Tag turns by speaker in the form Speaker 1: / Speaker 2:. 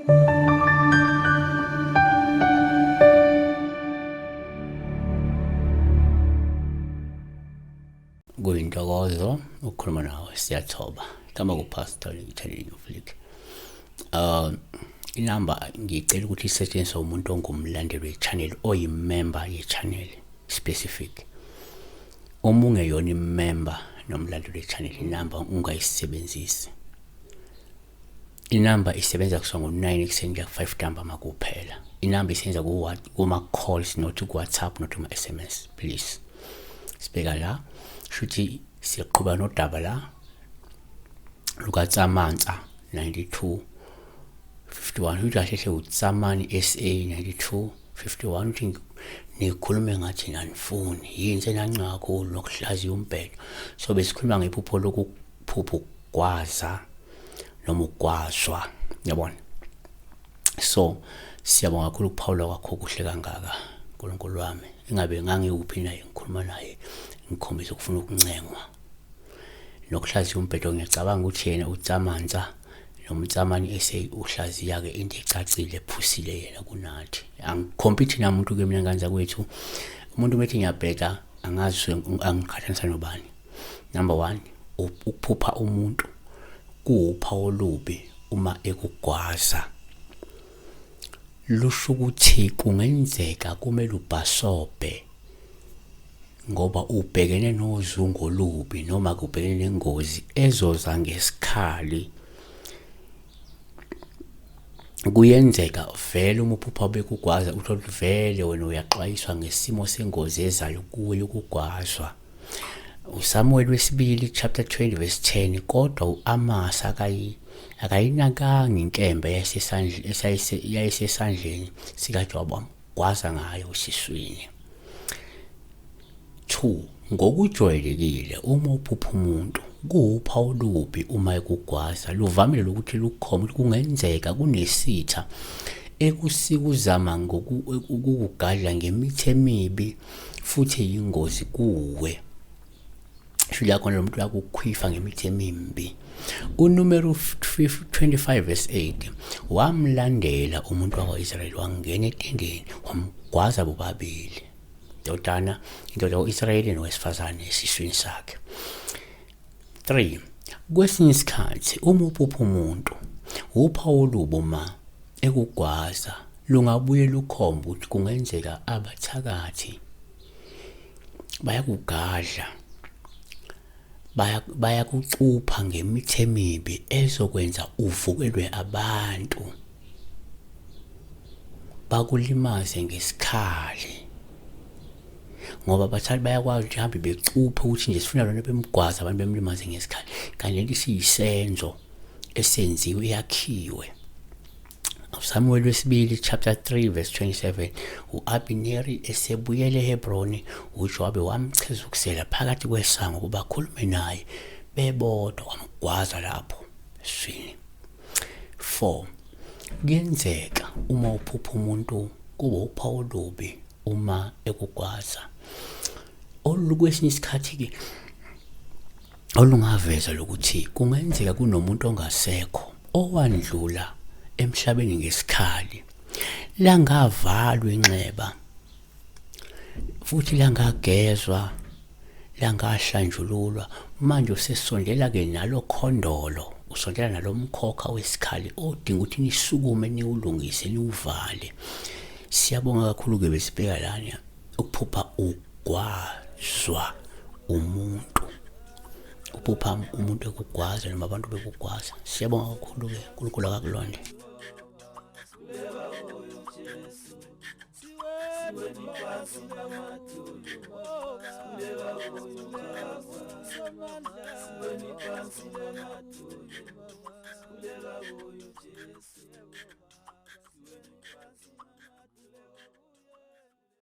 Speaker 1: Kuyintokozo ukukhuluma nawe, siyathoba. Kama kupastor ngithelile uflick. Inamba ngicela ukuthi isetshenziswe umuntu ongumlandeli we-channel oyimember ye-channel specific. Uma ungeyona imember nomlandeli we-channel, inamba ungayisebenzisi. Inamba isebenza kusongo 9 ekuseni kuya 5 ntambama kuphela. Inamba isebenza kuma-calls, not ku-WhatsApp, not kuma-SMS, please. Sibheka la, shuthi siqhubeka nodaba la lukaTsamansa 92 51 uthi kahle uTsamani SA 92 51 uthi nikhulume ngathi nanifuni yini senanca kakhulu nokuhlaziya umbhedo. So besikhuluma ngephupho lokuphupha ukugwaza noma ukugwazwa, yabona. So siyabonga kakhulu kuPaula kwakho kuhle kangaka, uNkulunkulu wami. Ingabe ngangiwuphi naye ngikhuluma naye ngikhombisa ukufuna ukuncengwa nokuhlaziya umbhedo. Ngiyacabanga ukuthi yena uTsamansa noma uTsamani uhlaziya ke into ecacile ephusile yena kunathi. Angikhompete namuntu ke mina nganza kwethu. Umuntu methi ngiyabheka angazi angikhathanisa nobani. Number 1, ukuphupha umuntu kuwuphawu olubi uma ekugwaza. Lusho ukuthi kungenzeka kumele ubhasobe ngoba ubhekene nozungu olubi noma kubhekene nengozi ezoza ngesikhali. Kuyenzeka vele uma uphupha bekugwaza uthola vele wena uyaxwayiswa ngesimo sengozi ezayo kuwe yokugwazwa. uSamuel wesibili chapter 20 verse 10, kodwa uAmasa akayinakanga inkembe yayisesandleni sikaJowabu gwaza ngayo esiswini. 2, ngokujwayelekile uma uphupha umuntu kuwuphawu olubi uma ekugwaza luvamile ukuthi lukhombe ukuthi kungenzeka kunesitha ekusikuzama ukukugadla ngemithi emibi futhi eyingozi kuwe. Shila khona lo muntu uyakukhwifa ngemithi emimbi. uNumero 25 verse 8, wamlandela umuntu wakwa-Israyeli wangena etendeni wamgwaza bobabili, indoda yakwa-Israyeli nowesifazane esiswini sakhe. 3, kwesinye isikhathi uma uphupha umuntu uphawu olubi uma ekugwaza lungabuye lukhombe ukuthi kungenzeka abathakathi bayakugadla, bayakucupha ngemithi emibi ezokwenza uvukelwe abantu, bakulimaze ngesikhali. Ngoba abathali bayakwazi ukuthi hambe becuphe ukuthi nje sifuna lona bemgwaza abantu bemlimaze ngesikhali, kanti lento siyisenzo esenziwe yakhiwe. uSamuel wesibili chapter 3 verse 27, uAbineri esebuyele eHebroni uJowabi wamchezukisela phakathi kwesango ukuba akhulume naye bebodwa, wamgwaza lapho eswini. 4, kuyenzeka uma uphupha umuntu kuba uphawu olubi uma ekugwaza olukwesinye isikhathi ke olungaveza lokuthi kungenzeka kunomuntu ongasekho owandlula emhlabeni ngesikhali, langavalwa inxeba futhi langagezwa, langahlanjululwa. Manje usesondela ke nalo khondolo, usondela nalo mkhokha wesikhali odinga ukuthi nisukume niwulungise niwuvale. Siyabonga kakhulu ke besibheka lana ukuphupha ugwazwa umuntu, uphupha umuntu ekugwaza noma abantu bekugwaza. Siyabonga kakhulu ke uNkulunkulu akakulonde.